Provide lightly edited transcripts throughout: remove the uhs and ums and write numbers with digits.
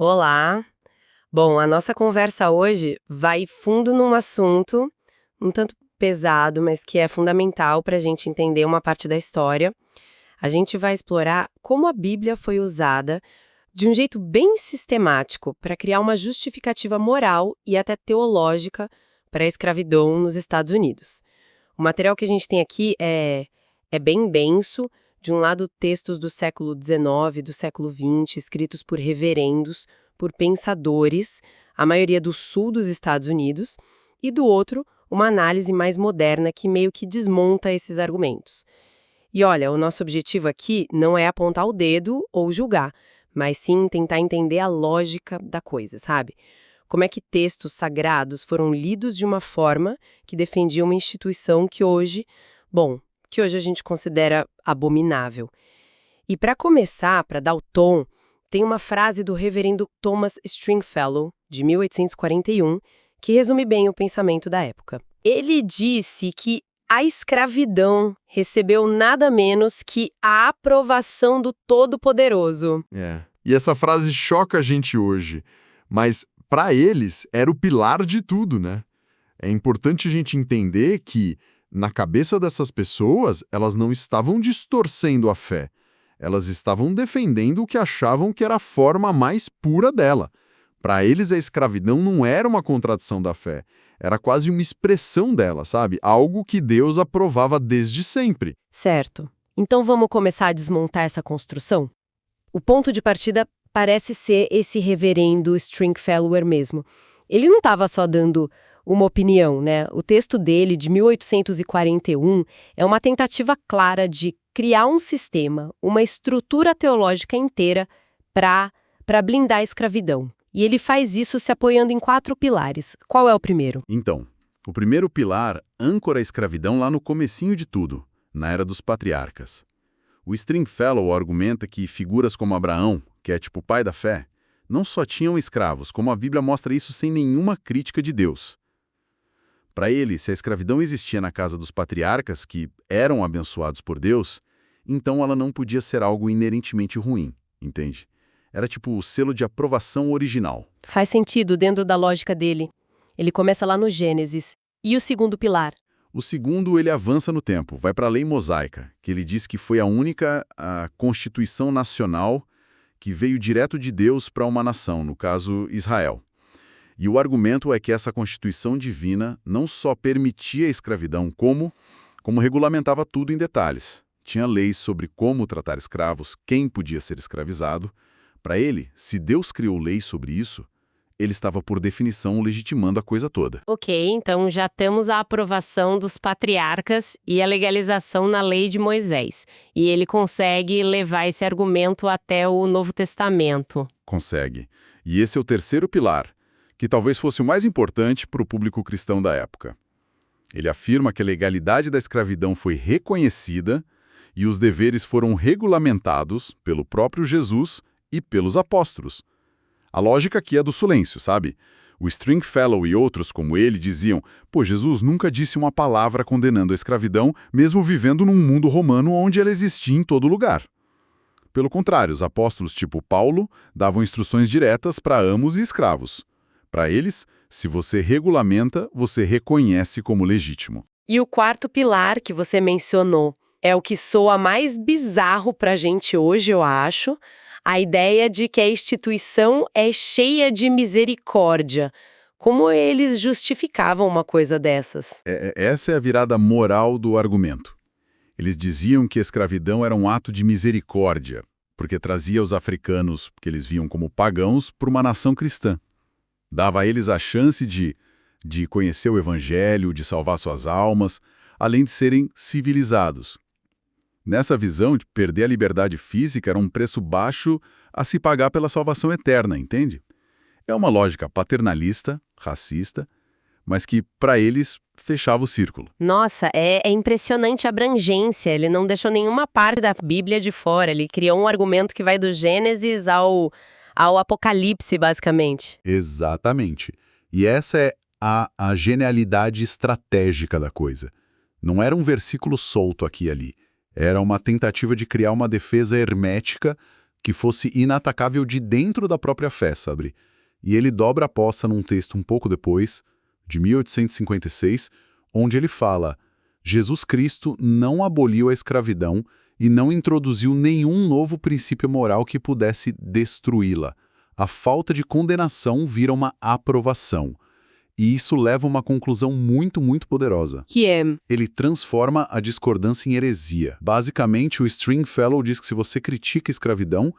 Olá! Bom, a nossa conversa hoje vai fundo num assunto um tanto pesado, mas que é fundamental para a gente entender uma parte da história. A gente vai explorar como a Bíblia foi usada de um jeito bem sistemático para criar uma justificativa moral e até teológica para a escravidão nos Estados Unidos. O material que a gente tem aqui é bem denso. De um lado, textos do século XIX, do século XX, escritos por reverendos, por pensadores, a maioria do sul dos Estados Unidos, e do outro, uma análise mais moderna que meio que desmonta esses argumentos. E olha, o nosso objetivo aqui não é apontar o dedo ou julgar, mas sim tentar entender a lógica da coisa, sabe? Como é que textos sagrados foram lidos de uma forma que defendia uma instituição que hoje a gente considera abominável. E para começar, para dar o tom, tem uma frase do reverendo Thomas Stringfellow, de 1841, que resume bem o pensamento da época. Ele disse que a escravidão recebeu nada menos que a aprovação do Todo-Poderoso. E essa frase choca a gente hoje, mas para eles era o pilar de tudo, né? É importante a gente entender que na cabeça dessas pessoas, elas não estavam distorcendo a fé. Elas estavam defendendo o que achavam que era a forma mais pura dela. Para eles, a escravidão não era uma contradição da fé. Era quase uma expressão dela, sabe? Algo que Deus aprovava desde sempre. Certo. Então vamos começar a desmontar essa construção? O ponto de partida parece ser esse reverendo Stringfellow mesmo. Ele não estava só dando uma opinião, né? O texto dele, de 1841, é uma tentativa clara de criar um sistema, uma estrutura teológica inteira para blindar a escravidão. E ele faz isso se apoiando em 4 pilares. Qual é o primeiro? Então, o primeiro pilar âncora a escravidão lá no comecinho de tudo, na era dos patriarcas. O Stringfellow argumenta que figuras como Abraão, que é tipo o pai da fé, não só tinham escravos, como a Bíblia mostra isso sem nenhuma crítica de Deus. Para ele, se a escravidão existia na casa dos patriarcas, que eram abençoados por Deus, então ela não podia ser algo inerentemente ruim, entende? Era tipo o selo de aprovação original. Faz sentido dentro da lógica dele. Ele começa lá no Gênesis. E o segundo pilar? O segundo, ele avança no tempo, vai para a lei mosaica, que ele diz que foi a única constituição nacional que veio direto de Deus para uma nação, no caso Israel. E o argumento é que essa Constituição divina não só permitia a escravidão, como regulamentava tudo em detalhes. Tinha leis sobre como tratar escravos, quem podia ser escravizado. Para ele, se Deus criou leis sobre isso, ele estava, por definição, legitimando a coisa toda. Ok, então já temos a aprovação dos patriarcas e a legalização na lei de Moisés. E ele consegue levar esse argumento até o Novo Testamento. Consegue. E esse é o terceiro pilar, que talvez fosse o mais importante para o público cristão da época. Ele afirma que a legalidade da escravidão foi reconhecida e os deveres foram regulamentados pelo próprio Jesus e pelos apóstolos. A lógica aqui é do silêncio, sabe? O Stringfellow e outros como ele diziam, Jesus nunca disse uma palavra condenando a escravidão, mesmo vivendo num mundo romano onde ela existia em todo lugar. Pelo contrário, os apóstolos tipo Paulo davam instruções diretas para amos e escravos. Para eles, se você regulamenta, você reconhece como legítimo. E o quarto pilar que você mencionou é o que soa mais bizarro pra gente hoje, eu acho, a ideia de que a instituição é cheia de misericórdia. Como eles justificavam uma coisa dessas? Essa é a virada moral do argumento. Eles diziam que a escravidão era um ato de misericórdia, porque trazia os africanos, que eles viam como pagãos, para uma nação cristã. Dava a eles a chance de conhecer o Evangelho, de salvar suas almas, além de serem civilizados. Nessa visão, de perder a liberdade física era um preço baixo a se pagar pela salvação eterna, entende? É uma lógica paternalista, racista, mas que, para eles, fechava o círculo. Nossa, é impressionante a abrangência. Ele não deixou nenhuma parte da Bíblia de fora. Ele criou um argumento que vai do Gênesis ao Apocalipse, basicamente. Exatamente. E essa é a genialidade estratégica da coisa. Não era um versículo solto aqui e ali. Era uma tentativa de criar uma defesa hermética que fosse inatacável de dentro da própria fé, sabe? E ele dobra a aposta num texto um pouco depois, de 1856, onde ele fala: Jesus Cristo não aboliu a escravidão e não introduziu nenhum novo princípio moral que pudesse destruí-la. A falta de condenação vira uma aprovação. E isso leva a uma conclusão muito, muito poderosa. Que é? Ele transforma a discordância em heresia. Basicamente, o Stringfellow diz que se você critica a escravidão,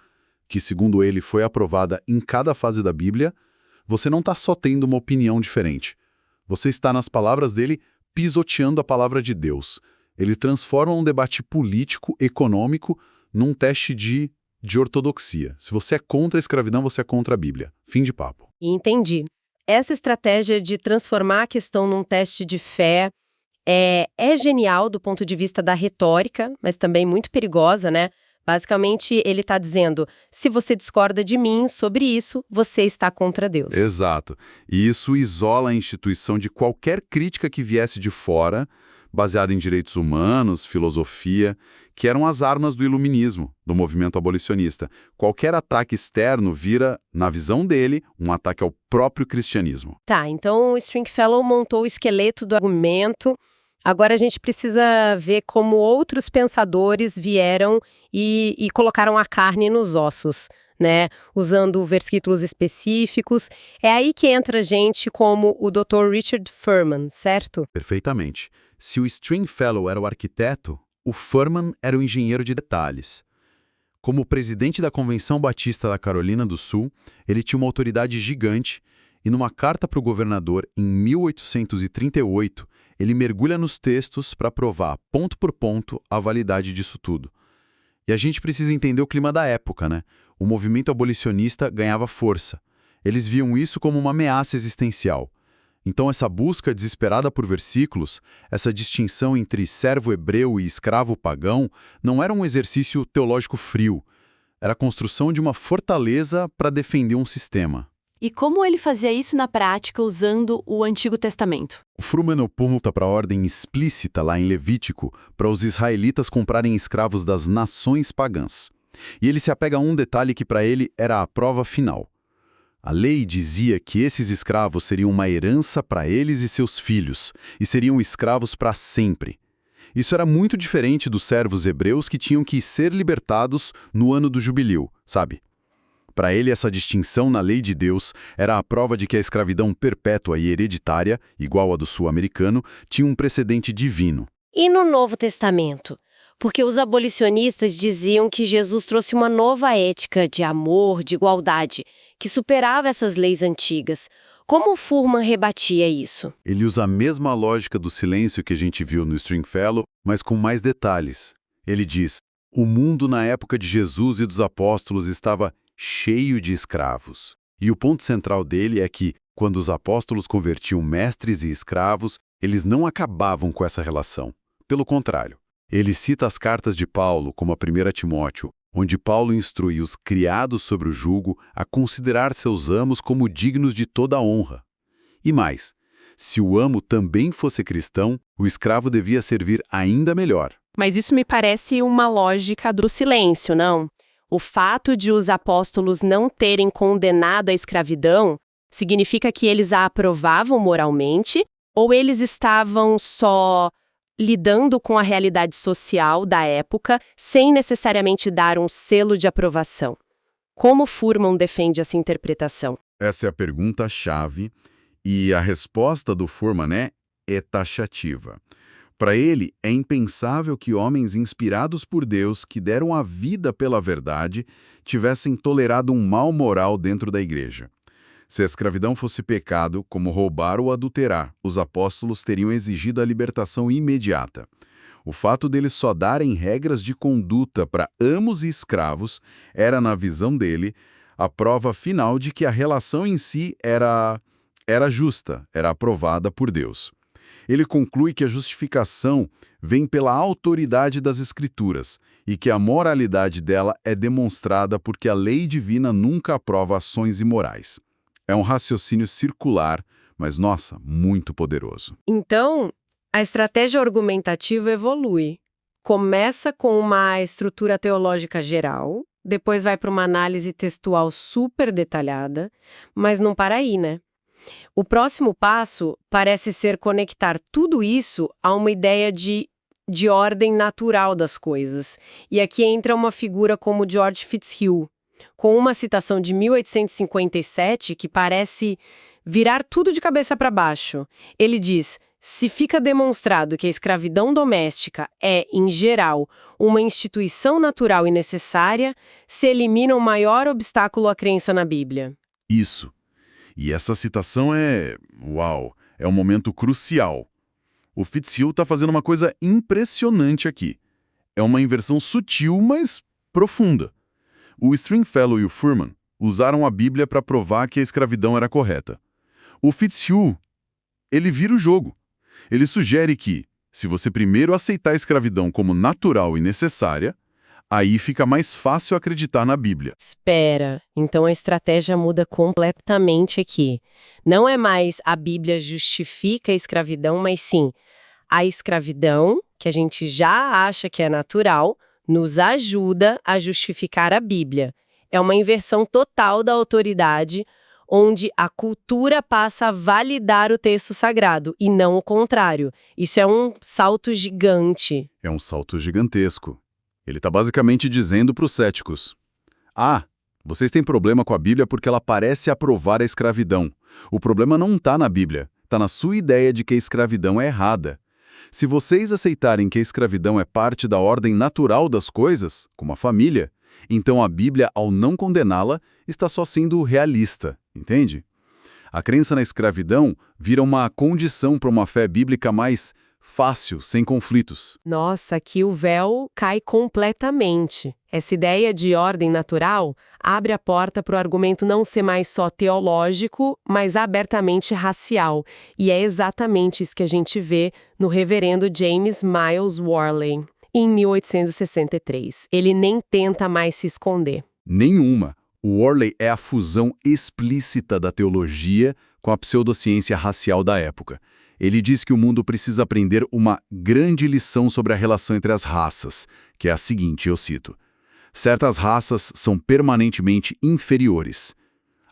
que segundo ele foi aprovada em cada fase da Bíblia, você não está só tendo uma opinião diferente. Você está, nas palavras dele, pisoteando a palavra de Deus. Ele transforma um debate político, econômico, num teste de ortodoxia. Se você é contra a escravidão, você é contra a Bíblia. Fim de papo. Entendi. Essa estratégia de transformar a questão num teste de fé é genial do ponto de vista da retórica, mas também muito perigosa, né? Basicamente, ele está dizendo, se você discorda de mim sobre isso, você está contra Deus. Exato. E isso isola a instituição de qualquer crítica que viesse de fora, baseada em direitos humanos, filosofia, que eram as armas do iluminismo, do movimento abolicionista. Qualquer ataque externo vira, na visão dele, um ataque ao próprio cristianismo. Tá, então o Stringfellow montou o esqueleto do argumento. Agora a gente precisa ver como outros pensadores vieram e colocaram a carne nos ossos, né? Usando versículos específicos. É aí que entra gente como o Dr. Richard Furman, certo? Perfeitamente. Se o Stringfellow era o arquiteto, o Furman era o engenheiro de detalhes. Como presidente da Convenção Batista da Carolina do Sul, ele tinha uma autoridade gigante e numa carta para o governador, em 1838, ele mergulha nos textos para provar, ponto por ponto, a validade disso tudo. E a gente precisa entender o clima da época, né? O movimento abolicionista ganhava força. Eles viam isso como uma ameaça existencial. Então essa busca desesperada por versículos, essa distinção entre servo hebreu e escravo pagão, não era um exercício teológico frio. Era a construção de uma fortaleza para defender um sistema. E como ele fazia isso na prática usando o Antigo Testamento? O Furman aponta para a ordem explícita lá em Levítico para os israelitas comprarem escravos das nações pagãs. E ele se apega a um detalhe que para ele era a prova final. A lei dizia que esses escravos seriam uma herança para eles e seus filhos, e seriam escravos para sempre. Isso era muito diferente dos servos hebreus que tinham que ser libertados no ano do jubileu, sabe? Para ele, essa distinção na lei de Deus era a prova de que a escravidão perpétua e hereditária, igual a do sul-americano, tinha um precedente divino. E no Novo Testamento? Porque os abolicionistas diziam que Jesus trouxe uma nova ética de amor, de igualdade, que superava essas leis antigas. Como o Furman rebatia isso? Ele usa a mesma lógica do silêncio que a gente viu no Stringfellow, mas com mais detalhes. Ele diz: o mundo na época de Jesus e dos apóstolos estava cheio de escravos. E o ponto central dele é que, quando os apóstolos convertiam mestres e escravos, eles não acabavam com essa relação. Pelo contrário, ele cita as cartas de Paulo, como a 1 Timóteo, onde Paulo instrui os criados sobre o jugo a considerar seus amos como dignos de toda a honra. E mais, se o amo também fosse cristão, o escravo devia servir ainda melhor. Mas isso me parece uma lógica do silêncio, não? O fato de os apóstolos não terem condenado a escravidão significa que eles a aprovavam moralmente ou eles estavam só lidando com a realidade social da época sem necessariamente dar um selo de aprovação? Como Furman defende essa interpretação? Essa é a pergunta-chave e a resposta do Furman é taxativa. Para ele, é impensável que homens inspirados por Deus, que deram a vida pela verdade, tivessem tolerado um mal moral dentro da igreja. Se a escravidão fosse pecado, como roubar ou adulterar, os apóstolos teriam exigido a libertação imediata. O fato deles só darem regras de conduta para amos e escravos era, na visão dele, a prova final de que a relação em si era justa, era aprovada por Deus. Ele conclui que a justificação vem pela autoridade das Escrituras e que a moralidade dela é demonstrada porque a lei divina nunca aprova ações imorais. É um raciocínio circular, mas, nossa, muito poderoso. Então, a estratégia argumentativa evolui. Começa com uma estrutura teológica geral, depois vai para uma análise textual super detalhada, mas não para aí, né? O próximo passo parece ser conectar tudo isso a uma ideia de ordem natural das coisas. E aqui entra uma figura como George Fitzhugh, com uma citação de 1857 que parece virar tudo de cabeça para baixo. Ele diz: se fica demonstrado que a escravidão doméstica é, em geral, uma instituição natural e necessária, se elimina o maior obstáculo à crença na Bíblia. Isso. E essa citação é um momento crucial. O Fitzhugh está fazendo uma coisa impressionante aqui. É uma inversão sutil, mas profunda. O Stringfellow e o Furman usaram a Bíblia para provar que a escravidão era correta. O Fitzhugh, ele vira o jogo. Ele sugere que, se você primeiro aceitar a escravidão como natural e necessária, aí fica mais fácil acreditar na Bíblia. Espera, então a estratégia muda completamente aqui. Não é mais a Bíblia justifica a escravidão, mas sim, a escravidão, que a gente já acha que é natural, nos ajuda a justificar a Bíblia. É uma inversão total da autoridade, onde a cultura passa a validar o texto sagrado, e não o contrário. Isso é um salto gigante. É um salto gigantesco. Ele está basicamente dizendo para os céticos: vocês têm problema com a Bíblia porque ela parece aprovar a escravidão. O problema não está na Bíblia, está na sua ideia de que a escravidão é errada. Se vocês aceitarem que a escravidão é parte da ordem natural das coisas, como a família, então a Bíblia, ao não condená-la, está só sendo realista, entende? A crença na escravidão vira uma condição para uma fé bíblica mais fácil, sem conflitos. Nossa, aqui o véu cai completamente. Essa ideia de ordem natural abre a porta para o argumento não ser mais só teológico, mas abertamente racial. E é exatamente isso que a gente vê no reverendo James Miles Warley, em 1863. Ele nem tenta mais se esconder. Nenhuma. O Warley é a fusão explícita da teologia com a pseudociência racial da época. Ele diz que o mundo precisa aprender uma grande lição sobre a relação entre as raças, que é a seguinte, eu cito: certas raças são permanentemente inferiores.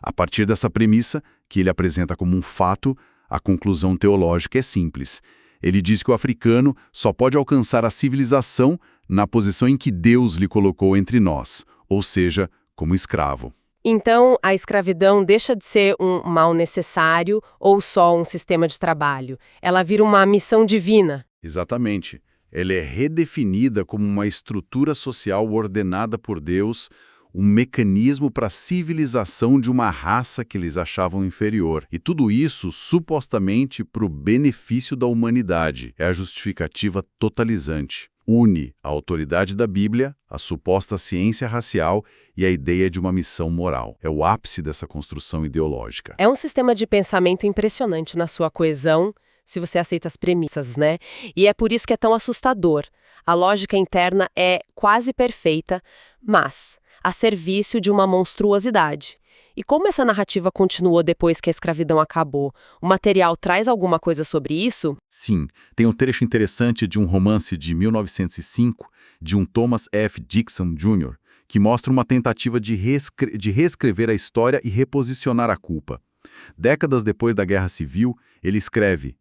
A partir dessa premissa, que ele apresenta como um fato, a conclusão teológica é simples. Ele diz que o africano só pode alcançar a civilização na posição em que Deus lhe colocou entre nós, ou seja, como escravo. Então, a escravidão deixa de ser um mal necessário ou só um sistema de trabalho. Ela vira uma missão divina. Exatamente. Ela é redefinida como uma estrutura social ordenada por Deus, um mecanismo para a civilização de uma raça que eles achavam inferior. E tudo isso, supostamente, para o benefício da humanidade. É a justificativa totalizante. Une a autoridade da Bíblia, a suposta ciência racial e a ideia de uma missão moral. É o ápice dessa construção ideológica. É um sistema de pensamento impressionante na sua coesão, se você aceita as premissas, né? E é por isso que é tão assustador. A lógica interna é quase perfeita, mas a serviço de uma monstruosidade. E como essa narrativa continuou depois que a escravidão acabou? O material traz alguma coisa sobre isso? Sim, tem um trecho interessante de um romance de 1905, de um Thomas F. Dixon Jr., que mostra uma tentativa de reescrever a história e reposicionar a culpa. Décadas depois da Guerra Civil, ele escreve: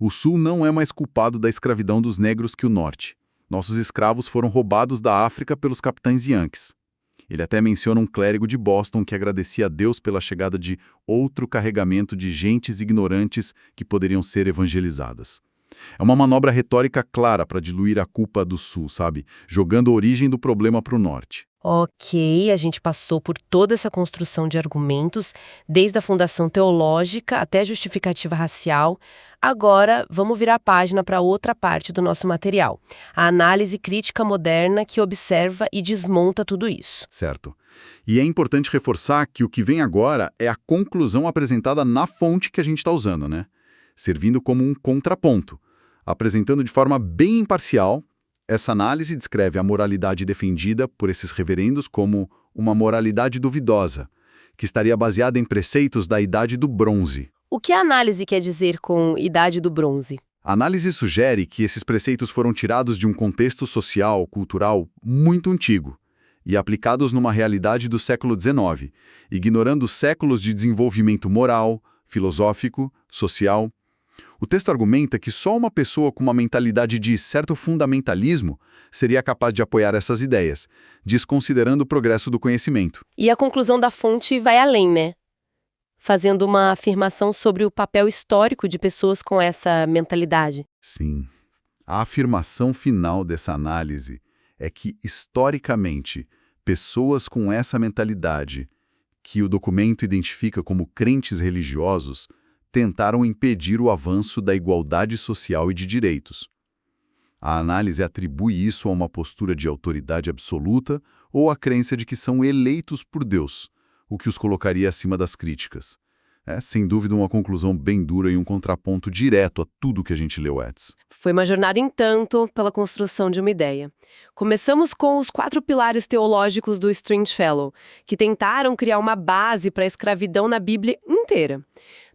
"O Sul não é mais culpado da escravidão dos negros que o Norte. Nossos escravos foram roubados da África pelos capitães Yankees." Ele até menciona um clérigo de Boston que agradecia a Deus pela chegada de outro carregamento de gentes ignorantes que poderiam ser evangelizadas. É uma manobra retórica clara para diluir a culpa do Sul, sabe? Jogando a origem do problema para o Norte. Ok, a gente passou por toda essa construção de argumentos, desde a fundação teológica até a justificativa racial. Agora, vamos virar a página para outra parte do nosso material. A análise crítica moderna que observa e desmonta tudo isso. Certo. E é importante reforçar que o que vem agora é a conclusão apresentada na fonte que a gente está usando, né? Servindo como um contraponto. Apresentando de forma bem imparcial, essa análise descreve a moralidade defendida por esses reverendos como uma moralidade duvidosa, que estaria baseada em preceitos da Idade do Bronze. O que a análise quer dizer com Idade do Bronze? A análise sugere que esses preceitos foram tirados de um contexto social, cultural muito antigo, e aplicados numa realidade do século XIX, ignorando séculos de desenvolvimento moral, filosófico, social. O texto argumenta que só uma pessoa com uma mentalidade de certo fundamentalismo seria capaz de apoiar essas ideias, desconsiderando o progresso do conhecimento. E a conclusão da fonte vai além, né? Fazendo uma afirmação sobre o papel histórico de pessoas com essa mentalidade. Sim. A afirmação final dessa análise é que, historicamente, pessoas com essa mentalidade, que o documento identifica como crentes religiosos, tentaram impedir o avanço da igualdade social e de direitos. A análise atribui isso a uma postura de autoridade absoluta ou à crença de que são eleitos por Deus, o que os colocaria acima das críticas. É, sem dúvida, uma conclusão bem dura e um contraponto direto a tudo que a gente leu antes. Foi uma jornada em tanto pela construção de uma ideia. Começamos com os 4 pilares teológicos do Stringfellow, que tentaram criar uma base para a escravidão na Bíblia inteira.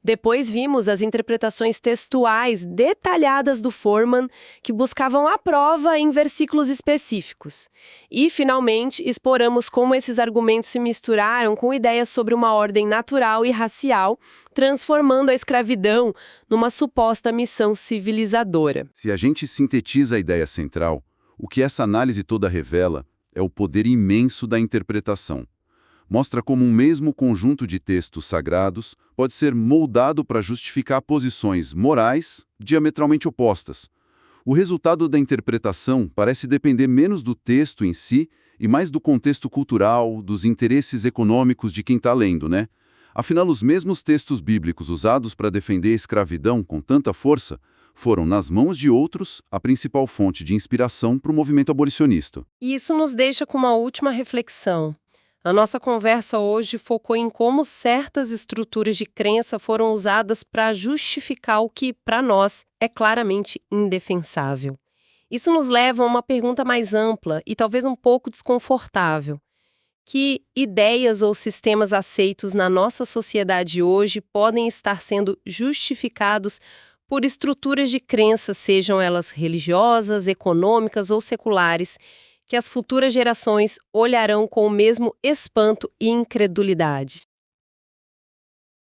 Depois vimos as interpretações textuais detalhadas do Foreman, que buscavam a prova em versículos específicos. E, finalmente, exploramos como esses argumentos se misturaram com ideias sobre uma ordem natural e racial, transformando a escravidão numa suposta missão civilizadora. Se a gente sintetiza a ideia central, o que essa análise toda revela é o poder imenso da interpretação. Mostra como um mesmo conjunto de textos sagrados pode ser moldado para justificar posições morais diametralmente opostas. O resultado da interpretação parece depender menos do texto em si e mais do contexto cultural, dos interesses econômicos de quem está lendo, né? Afinal, os mesmos textos bíblicos usados para defender a escravidão com tanta força foram, nas mãos de outros, a principal fonte de inspiração para o movimento abolicionista. E isso nos deixa com uma última reflexão. A nossa conversa hoje focou em como certas estruturas de crença foram usadas para justificar o que, para nós, é claramente indefensável. Isso nos leva a uma pergunta mais ampla e talvez um pouco desconfortável. Que ideias ou sistemas aceitos na nossa sociedade hoje podem estar sendo justificados por estruturas de crença, sejam elas religiosas, econômicas ou seculares, que as futuras gerações olharão com o mesmo espanto e incredulidade?